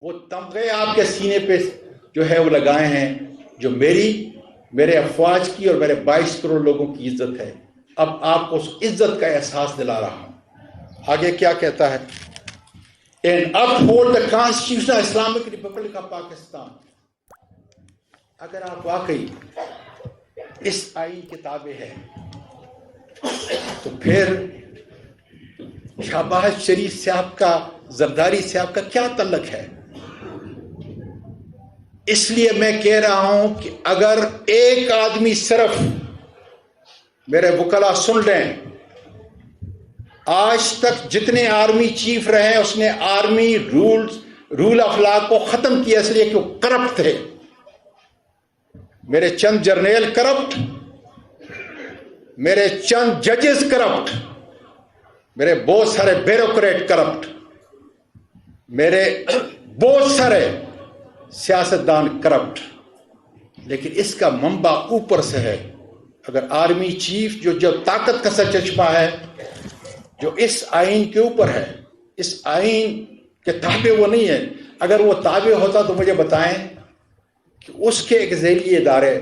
وہ تمغے آپ کے سینے پہ جو ہے وہ لگائے ہیں جو میرے افواج کی اور میرے 22 کروڑ لوگوں کی عزت ہے. اب آپ کو اس عزت کا احساس دلا رہا ہوں. آگے کیا کہتا ہے؟ And uphold the Constitution of Islamic Republic of Pakistan. اگر آپ واقعی اس آئین کے تابع ہے تو پھر شہباز شریف صاحب کا زرداری صاحب کا کیا تعلق ہے؟ اس لیے میں کہہ رہا ہوں کہ اگر ایک آدمی صرف میرے وکلا سن لیں، آج تک جتنے آرمی چیف رہے اس نے آرمی رول آف لا کو ختم کیا اس لیے کہ وہ کرپٹ تھے. میرے چند جرنیل کرپٹ، میرے چند ججز کرپٹ، میرے بہت سارے بیوروکریٹ کرپٹ، میرے بہت سارے سیاستدان کرپٹ. لیکن اس کا منبع اوپر سے ہے. اگر آرمی چیف جو طاقت کا سرچشمہ ہے، جو اس آئین کے اوپر ہے، اس آئین کے تابع وہ نہیں ہے. اگر وہ تابع ہوتا تو مجھے بتائیں کہ اس کے ایک ذیلی ادارے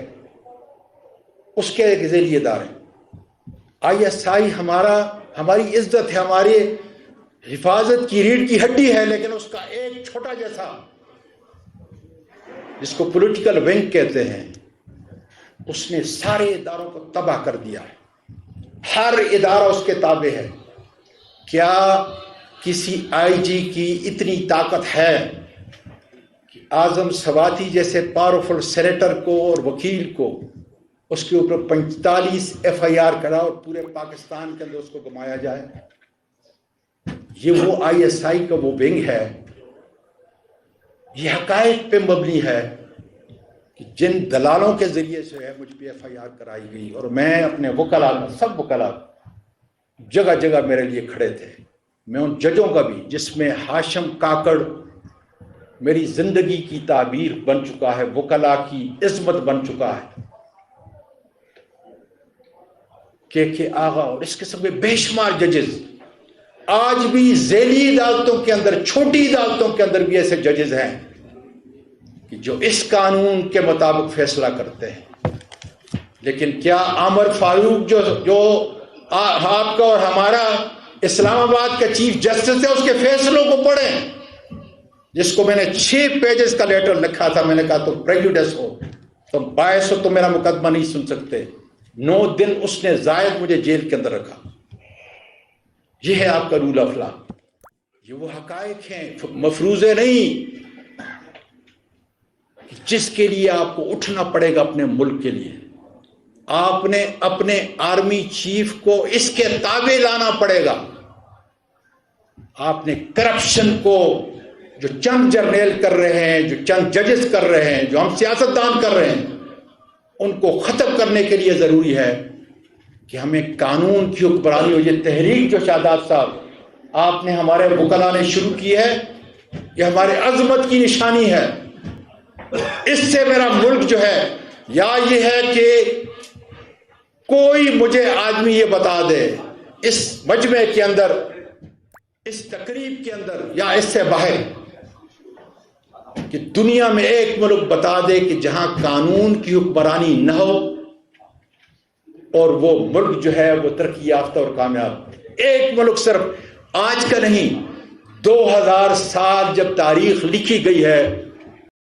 ISI ہماری عزت ہے، ہماری حفاظت کی ریڑھ کی ہڈی ہے، لیکن اس کا ایک چھوٹا جیسا جس کو پولیٹیکل ونگ کہتے ہیں، اس نے سارے اداروں کو تباہ کر دیا ہے. ہر ادارہ اس کے تابع ہے. کیا کسی IG کی اتنی طاقت ہے کہ اعظم سواتی جیسے پاورفل سینیٹر کو اور وکیل کو اس کے اوپر 45 FIR کرا اور پورے پاکستان کے اندر اس کو گمایا جائے؟ یہ وہ ISI کا وہ ونگ ہے. یہ حقائق پہ مبنی ہے کہ جن دلالوں کے ذریعے سے ہے مجھ پہ FIR کرائی گئی، اور میں اپنے وکلا، سب وکلا جگہ جگہ میرے لیے کھڑے تھے. میں ان ججوں کا بھی، جس میں ہاشم کاکڑ میری زندگی کی تعبیر بن چکا ہے، وکلا کی عظمت بن چکا ہے، کہ آغا اور اس قسم کے بے شمار ججز آج بھی ذیلی عدالتوں کے اندر، چھوٹی عدالتوں کے اندر بھی ایسے ججز ہیں کہ جو اس قانون کے مطابق فیصلہ کرتے ہیں. لیکن کیا عامر فاروق جو آپ کا اور ہمارا اسلام آباد کا چیف جسٹس ہے، اس کے فیصلوں کو پڑھیں، جس کو میں نے 6 پیجز کا لیٹر لکھا تھا. میں نے کہا تم پریجوڈس ہو، تم باعث ہو، تم میرا مقدمہ نہیں سن سکتے. 9 دن اس نے زائد مجھے جیل کے اندر رکھا. یہ ہے آپ کا رول آف لا. یہ وہ حقائق ہیں، مفروضے نہیں، جس کے لیے آپ کو اٹھنا پڑے گا اپنے ملک کے لیے. آپ نے اپنے آرمی چیف کو اس کے تابع لانا پڑے گا. آپ نے کرپشن کو جو چند جرنیل کر رہے ہیں، جو چند ججز کر رہے ہیں، جو ہم سیاستدان کر رہے ہیں، ان کو ختم کرنے کے لیے ضروری ہے کہ ہمیں قانون کی حکمرانی ہو. یہ تحریک جو شاداب صاحب آپ نے ہمارے وکلا نے شروع کی ہے، یہ ہمارے عظمت کی نشانی ہے. اس سے میرا ملک جو ہے، یا یہ ہے کہ کوئی مجھے آدمی یہ بتا دے اس مجمع کے اندر، اس تقریب کے اندر یا اس سے باہر، کہ دنیا میں ایک ملک بتا دے کہ جہاں قانون کی حکمرانی نہ ہو اور وہ ملک جو ہے وہ ترقی یافتہ اور کامیاب. ایک ملک صرف آج کا نہیں، 2000 سال جب تاریخ لکھی گئی ہے